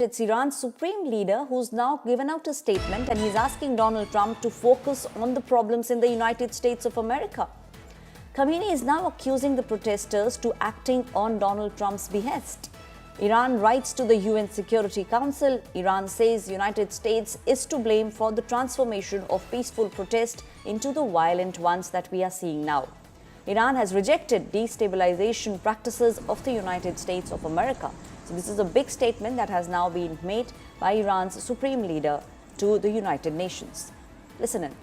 It's Iran's supreme leader who's now given out a statement, and he's asking Donald Trump to focus on the problems in the United States of America. Khamenei is now accusing the protesters to acting on Donald Trump's behest. Iran writes to the UN Security Council. Iran says United States is to blame for the transformation of peaceful protest into the violent ones that we are seeing now. Iran has rejected destabilization practices of the United States of America. So this is a big statement that has now been made by Iran's supreme leader to the United Nations. Listen in.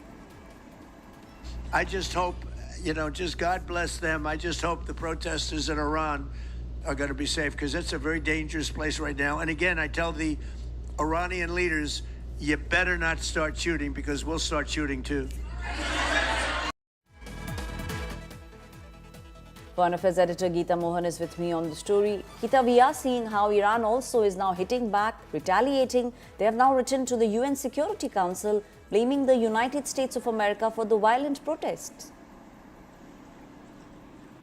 I just hope, just God bless them. I just hope the protesters in Iran are going to be safe, because it's a very dangerous place right now. And again, I tell the Iranian leaders, you better not start shooting, because we'll start shooting too. Foreign Affairs editor Geeta Mohan is with me on the story. Geeta, we are seeing how Iran also is now hitting back, retaliating. They have now written to the UN Security Council, blaming the United States of America for the violent protests.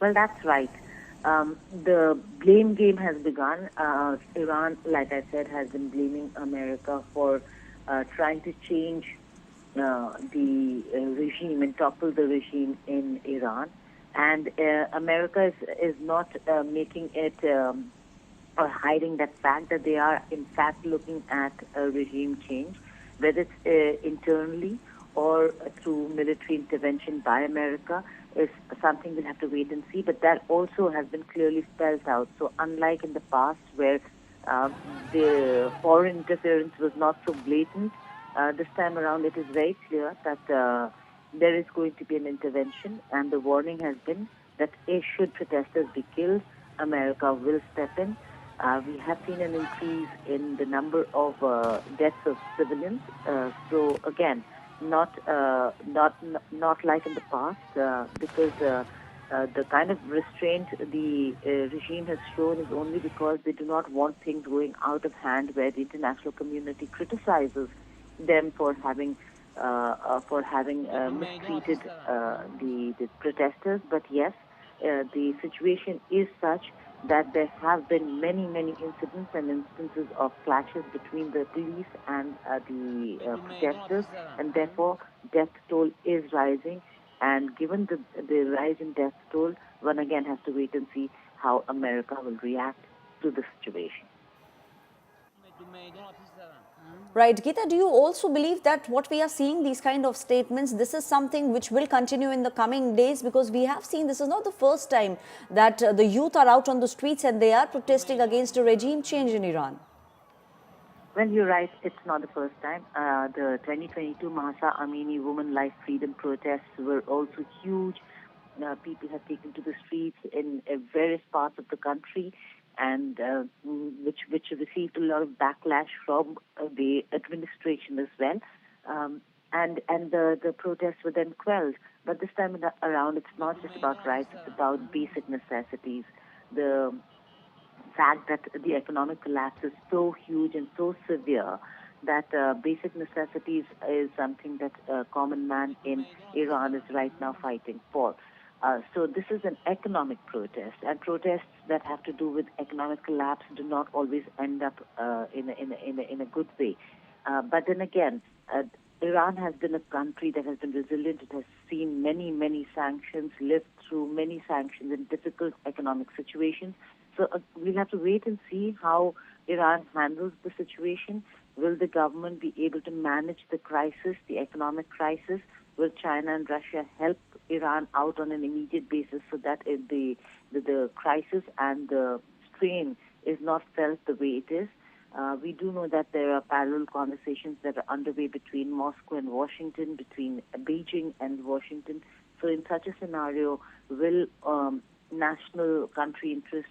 Well, that's right. The blame game has begun. Iran, like I said, has been blaming America for trying to change the regime and topple the regime in Iran. And America is not making it or hiding that fact that they are in fact looking at a regime change, whether it's internally or through military intervention by America, is something we'll have to wait and see. But that also has been clearly spelled out. So unlike in the past where the foreign interference was not so blatant, this time around it is very clear that there is going to be an intervention, and the warning has been that should protesters be killed, America will step in. We have seen an increase in the number of deaths of civilians. So again, not like in the past, because the kind of restraint the regime has shown is only because they do not want things going out of hand, where the international community criticizes them for having mistreated the protesters. But yes, the situation is such that there have been many incidents and instances of clashes between the police and the protesters, and therefore death toll is rising. And given the rise in death toll, one again has to wait and see how America will react to the situation. Right. Geeta, do you also believe that what we are seeing, these kind of statements, this is something which will continue in the coming days? Because we have seen this is not the first time that the youth are out on the streets and they are protesting against a regime change in Iran. Well, you're right. It's not the first time. The 2022 Mahsa Amini Women Life Freedom protests were also huge. People have taken to the streets in various parts of the country, and which received a lot of backlash from the administration as well. And the protests were then quelled. But this time around, it's not just about rights, it's about basic necessities. The fact that the economic collapse is so huge and so severe that basic necessities is something that a common man in Iran is right now fighting for. So this is an economic protest, and protests that have to do with economic collapse do not always end up in a good way. But then again, Iran has been a country that has been resilient. It has seen many sanctions, lived through many sanctions in difficult economic situations. So we'll have to wait and see how Iran handles the situation. Will the government be able to manage the crisis, the economic crisis? Will China and Russia help Iran out on an immediate basis so that the crisis and the strain is not felt the way it is? We do know that there are parallel conversations that are underway between Moscow and Washington, between Beijing and Washington. So in such a scenario, will national country interests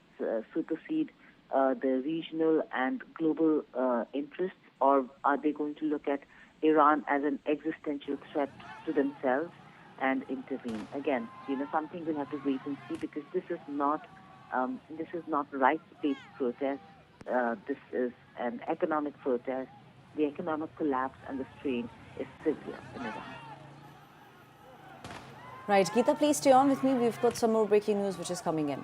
supersede the regional and global interests, or are they going to look at Iran as an existential threat to themselves and intervene? Again, something we'll have to wait and see, because this is not rights-based protest. This is an economic protest. The economic collapse and the strain is severe in Iran. Right. Geeta, please stay on with me. We've got some more breaking news which is coming in.